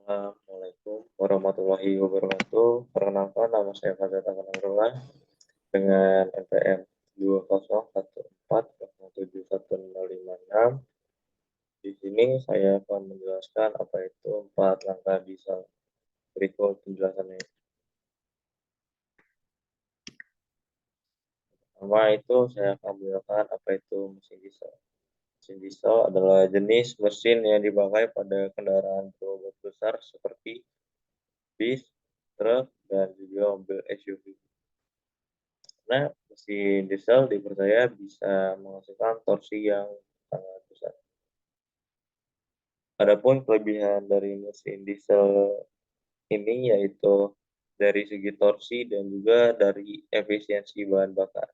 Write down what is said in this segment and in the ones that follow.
Assalamualaikum warahmatullahi wabarakatuh. Perkenalkan, nama saya Fajar Takananggola dengan NPM 201407106. Di sini saya akan menjelaskan apa itu 4 langkah diesel. Berikut penjelasannya. Pertama itu saya akan menjelaskan apa itu mesin diesel. Mesin diesel adalah jenis mesin yang dipakai pada kendaraan berbobot besar seperti bis, truk, dan juga mobil SUV. Karena mesin diesel dipercaya bisa menghasilkan torsi yang sangat besar. Adapun kelebihan dari mesin diesel ini yaitu dari segi torsi dan juga dari efisiensi bahan bakar.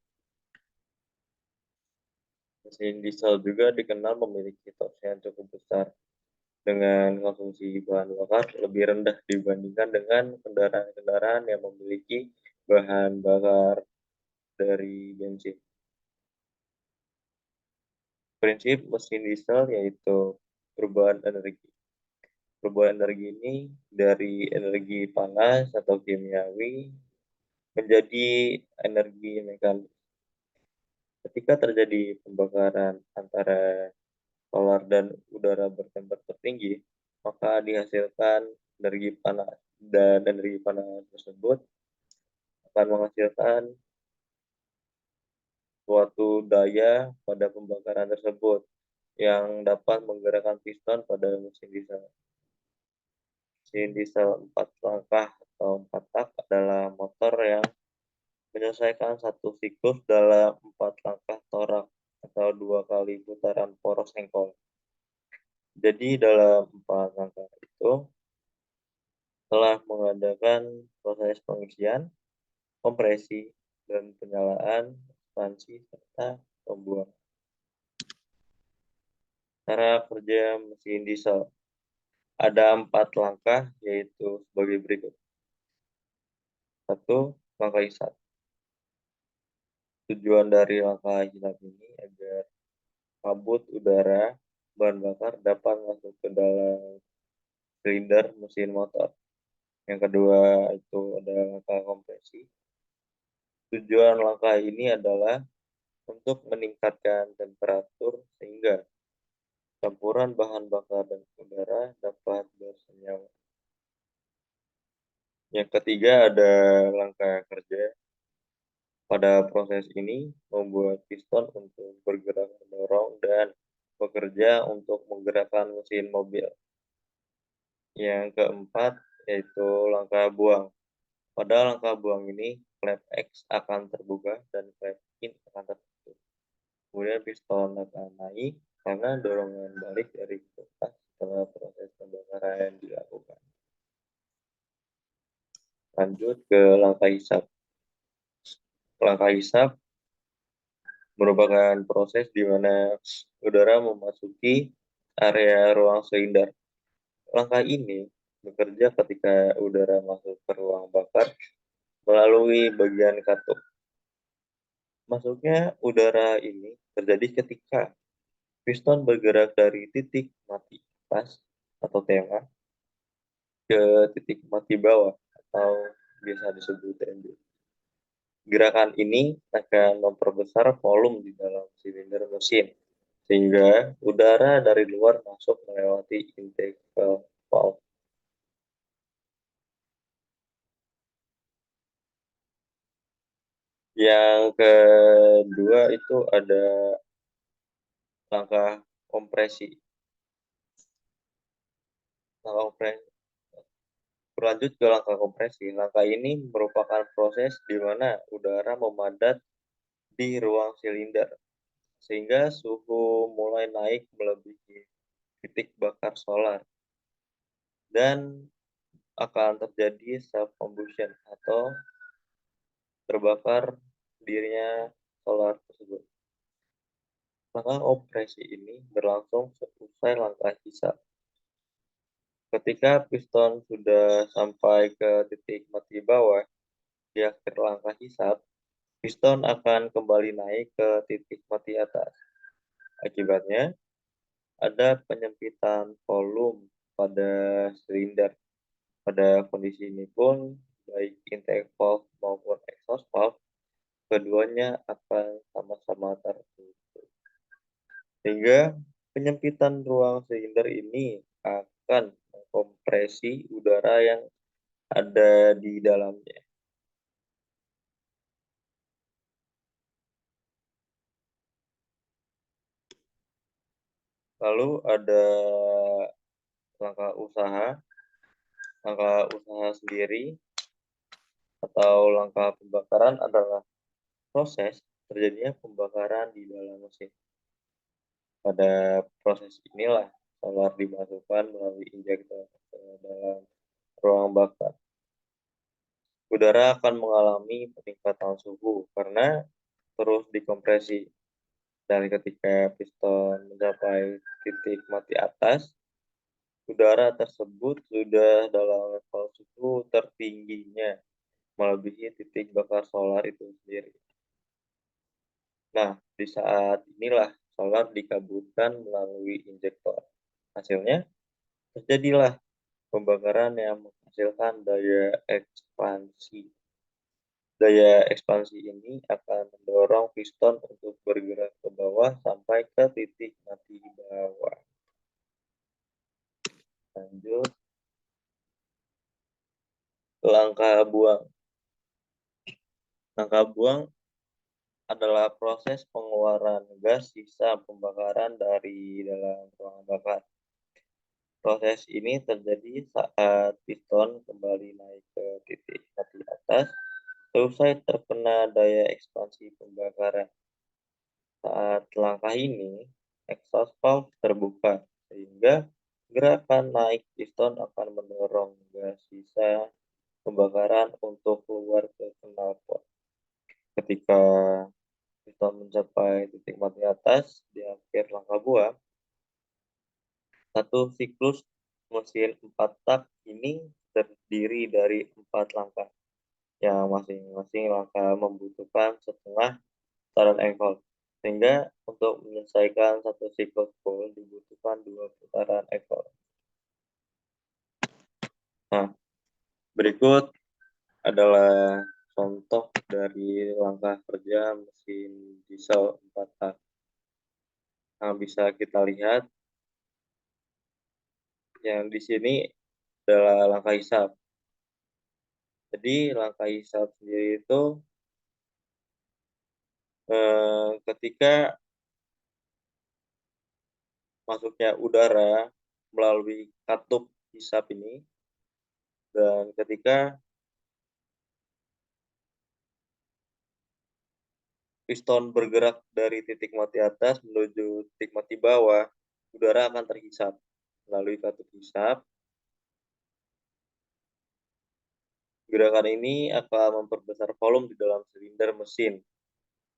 Mesin diesel juga dikenal memiliki torsi yang cukup besar dengan konsumsi bahan bakar lebih rendah dibandingkan dengan kendaraan-kendaraan yang memiliki bahan bakar dari bensin. Prinsip mesin diesel yaitu perubahan energi. Perubahan energi ini dari energi panas atau kimiawi menjadi energi mekanis. Ketika terjadi pembakaran antara solar dan udara bertemperatur tinggi, maka dihasilkan energi panas, dan energi panas tersebut akan menghasilkan suatu daya pada pembakaran tersebut yang dapat menggerakkan piston pada mesin diesel. Mesin diesel 4 langkah atau 4 tak adalah motor yang menyelesaikan satu siklus dalam 4 langkah torak atau 2 kali putaran poros engkol. Jadi dalam 4 langkah itu telah mengadakan proses pengisian, kompresi, dan penyalaan ekspansi serta pembuangan. Cara kerja mesin diesel ada 4 langkah yaitu sebagai berikut. 1. Langkah hisap. Tujuan dari langkah hisap ini agar kabut udara bahan bakar dapat masuk ke dalam silinder mesin motor. Yang kedua itu ada langkah kompresi. Tujuan langkah ini adalah untuk meningkatkan temperatur sehingga campuran bahan bakar dan udara dapat bersenyawa. Yang ketiga ada langkah kerja. Pada proses ini membuat piston untuk bergerak mendorong dan bekerja untuk menggerakkan mesin mobil. Yang keempat yaitu langkah buang. Pada langkah buang ini, klep X akan terbuka dan klep in akan tertutup. Kemudian piston akan naik karena dorongan balik dari kulkas setelah proses pembakaran dilakukan. Lanjut ke langkah hisap. Langkah hisap merupakan proses di mana udara memasuki area ruang silinder. Langkah ini bekerja ketika udara masuk ke ruang bakar melalui bagian katup. Masuknya udara ini terjadi ketika piston bergerak dari titik mati atas atau tengah ke titik mati bawah atau biasa disebut TMB. Gerakan ini akan memperbesar volume di dalam silinder mesin, sehingga udara dari luar masuk melewati intake valve. Yang kedua itu ada langkah kompresi. Berlanjut ke langkah kompresi. Langkah ini merupakan proses di mana udara memadat di ruang silinder, sehingga suhu mulai naik melebihi titik bakar solar, dan akan terjadi self-combustion atau terbakar dirinya solar tersebut. Langkah kompresi ini berlangsung seusai langkah hisap. Ketika piston sudah sampai ke titik mati bawah di akhir langkah hisap, piston akan kembali naik ke titik mati atas. Akibatnya, ada penyempitan volume pada silinder Pada kondisi ini pun, baik intake valve maupun exhaust valve, keduanya akan sama-sama tertutup. Sehingga penyempitan ruang silinder ini akan mengkompresi udara yang ada di dalamnya. Lalu ada langkah usaha. Langkah usaha sendiri atau langkah pembakaran adalah proses terjadinya pembakaran di dalam mesin. Pada proses inilah solar dimasukkan melalui injektor ke dalam ruang bakar. Udara akan mengalami peningkatan suhu karena terus dikompresi. Dan ketika piston mencapai titik mati atas, udara tersebut sudah dalam level suhu tertingginya, melebihi titik bakar solar itu sendiri. Nah, di saat inilah solar dikaburkan melalui injektor. Hasilnya, terjadilah pembakaran yang menghasilkan daya ekspansi. Daya ekspansi ini akan mendorong piston untuk bergerak ke bawah sampai ke titik mati bawah. Lanjut, langkah buang. Langkah buang adalah proses pengeluaran gas sisa pembakaran dari dalam ruang bakar. Proses ini terjadi saat piston kembali naik ke titik mati atas selesai terkena daya ekspansi pembakaran. Saat langkah ini, exhaust valve terbuka, sehingga gerakan naik piston akan mendorong gas sisa pembakaran untuk keluar ke knalpot. Ketika piston mencapai titik mati atas di akhir langkah buang, satu siklus mesin 4 tak ini terdiri dari 4 langkah, yang masing-masing langkah membutuhkan setengah putaran engkol. Sehingga untuk menyelesaikan satu siklus full dibutuhkan 2 putaran engkol. Nah, berikut adalah contoh dari langkah kerja mesin diesel 4 tak. Nah, bisa kita lihat yang di sini adalah langkah hisap. Jadi langkah hisap sendiri itu ketika masuknya udara melalui katup hisap ini, dan ketika piston bergerak dari titik mati atas menuju titik mati bawah, udara akan terhisap melalui katup hisap. Gerakan ini akan memperbesar volume di dalam silinder mesin,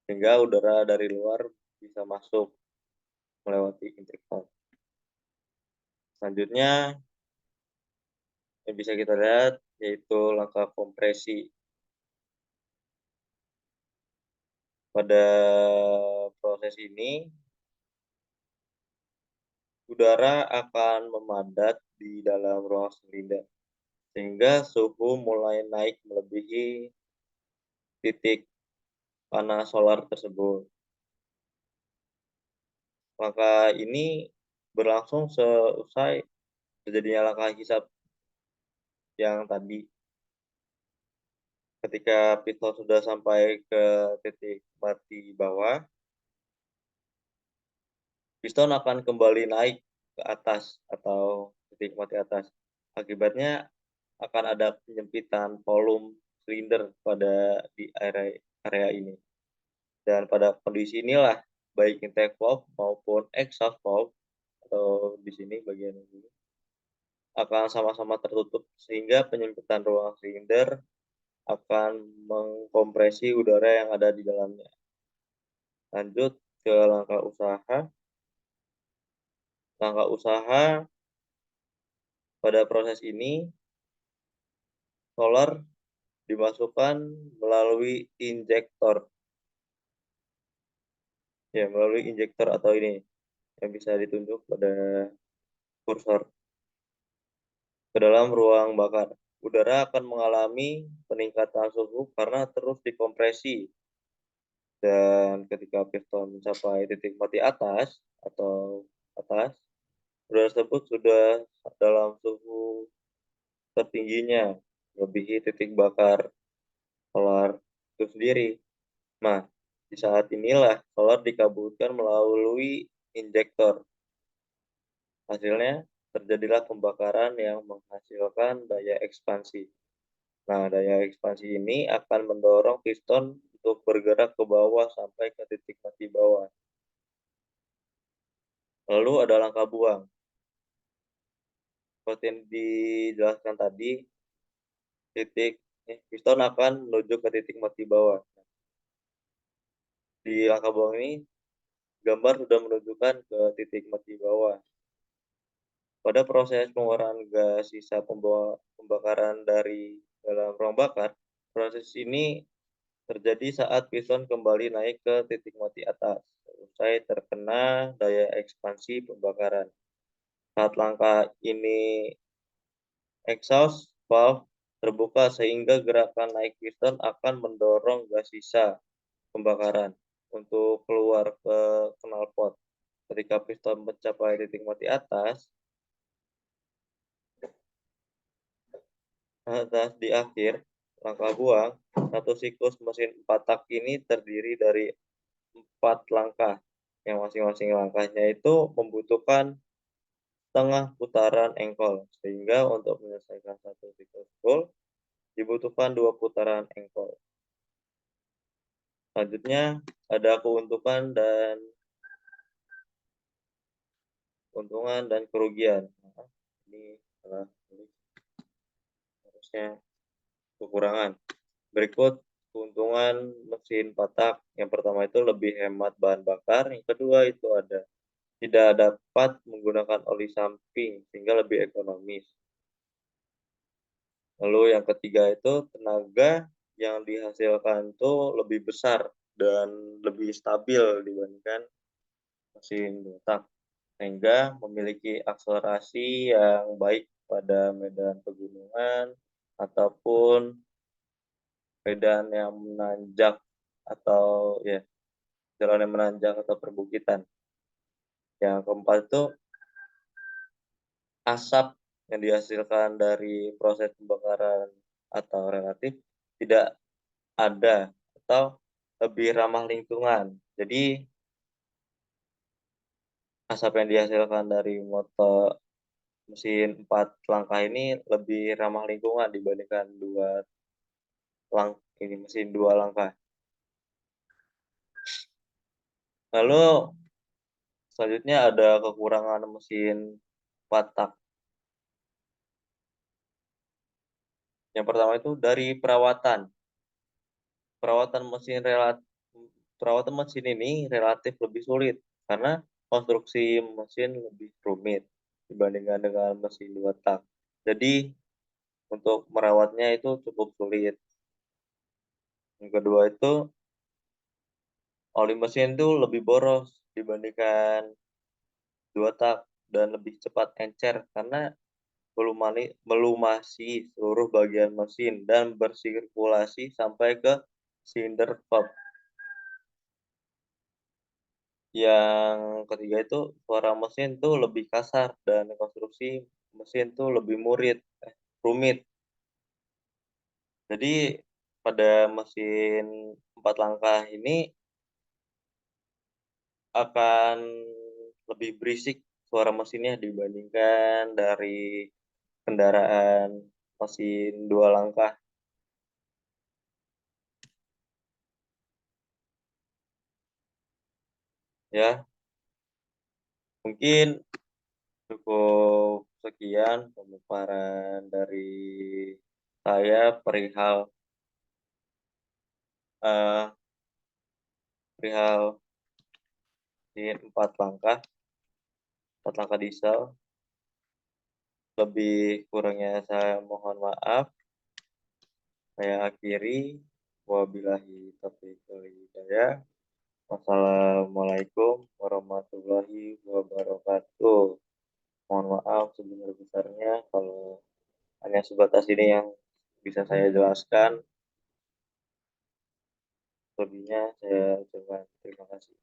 sehingga udara dari luar bisa masuk melewati intake valve. Selanjutnya yang bisa kita lihat yaitu langkah kompresi. Pada proses ini, udara akan memadat di dalam ruang silinder, sehingga suhu mulai naik melebihi titik panas solar tersebut. Langkah ini berlangsung seusai terjadinya langkah hisap yang tadi. Ketika piston sudah sampai ke titik mati bawah, piston akan kembali naik ke atas atau titik mati atas. Akibatnya akan ada penyempitan volume silinder pada di area ini. Dan pada kondisi inilah baik intake valve maupun exhaust valve atau di sini bagian ini akan sama-sama tertutup sehingga penyempitan ruang silinder akan mengkompresi udara yang ada di dalamnya. Lanjut ke langkah usaha. Langkah usaha pada proses ini, solar dimasukkan melalui injektor. Ya, melalui injektor atau ini yang bisa ditunjuk pada kursor. ke dalam ruang bakar. Udara akan mengalami peningkatan suhu karena terus dikompresi, dan ketika piston mencapai titik mati atas atau atas, udara tersebut sudah dalam suhu tertingginya, melebihi titik bakar solar itu sendiri. Nah, di saat inilah solar dikabutkan melalui injektor. Hasilnya, terjadilah pembakaran yang menghasilkan daya ekspansi. Nah, daya ekspansi ini akan mendorong piston untuk bergerak ke bawah sampai ke titik mati bawah. Lalu ada langkah buang. Seperti yang dijelaskan tadi, piston akan menuju ke titik mati bawah. Di langkah buang ini, gambar sudah menunjukkan ke titik mati bawah. Pada proses pengeluaran gas sisa pembakaran dari dalam ruang bakar, proses ini terjadi saat piston kembali naik ke titik mati atas, usai terkena daya ekspansi pembakaran. Saat langkah ini, exhaust valve terbuka sehingga gerakan naik piston akan mendorong gas sisa pembakaran untuk keluar ke knalpot. Ketika piston mencapai titik mati atas di akhir langkah buang, satu siklus mesin 4 tak ini terdiri dari 4 langkah, yang masing-masing langkahnya itu membutuhkan setengah putaran engkol, sehingga untuk menyelesaikan satu siklus full dibutuhkan 2 putaran engkol. Selanjutnya ada keuntungan dan kerugian. Nah, ini adalah harusnya kekurangan. Berikut keuntungan mesin patak. Yang pertama itu lebih hemat bahan bakar. Yang kedua itu ada tidak dapat menggunakan oli samping sehingga lebih ekonomis. Lalu yang ketiga itu tenaga yang dihasilkan itu lebih besar dan lebih stabil dibandingkan mesin dua tak, sehingga memiliki akselerasi yang baik pada medan pegunungan ataupun medan yang menanjak atau ya jalan yang menanjak atau perbukitan. Yang keempat itu asap yang dihasilkan dari proses pembakaran atau relatif tidak ada atau lebih ramah lingkungan. Jadi asap yang dihasilkan dari motor mesin 4 langkah ini lebih ramah lingkungan dibandingkan mesin 2 langkah. Lalu selanjutnya ada kekurangan mesin 4 tak. Yang pertama itu dari perawatan. Perawatan mesin perawatan mesin ini relatif lebih sulit karena konstruksi mesin lebih rumit dibandingkan dengan mesin 2 tak. Jadi untuk merawatnya itu cukup sulit. Yang kedua itu oli mesin itu lebih boros dibandingkan 2 tak dan lebih cepat encer karena melumasi seluruh bagian mesin dan bersirkulasi sampai ke silinder valve. Yang ketiga itu suara mesin tuh lebih kasar dan konstruksi mesin tuh lebih rumit. Jadi pada mesin 4 langkah ini akan lebih berisik suara mesinnya dibandingkan dari kendaraan mesin 2 langkah. Ya, mungkin cukup sekian pemaparan dari saya eee, perihal mesin 4 langkah diesel. Lebih kurangnya saya mohon maaf. Saya akhiri. Wabillahi taufiq wal hidayah. Wassalamualaikum warahmatullahi wabarakatuh. Mohon maaf sebesar-besarnya kalau Hanya sebatas ini yang bisa saya jelaskan. Lebihnya saya ucapkan terima kasih.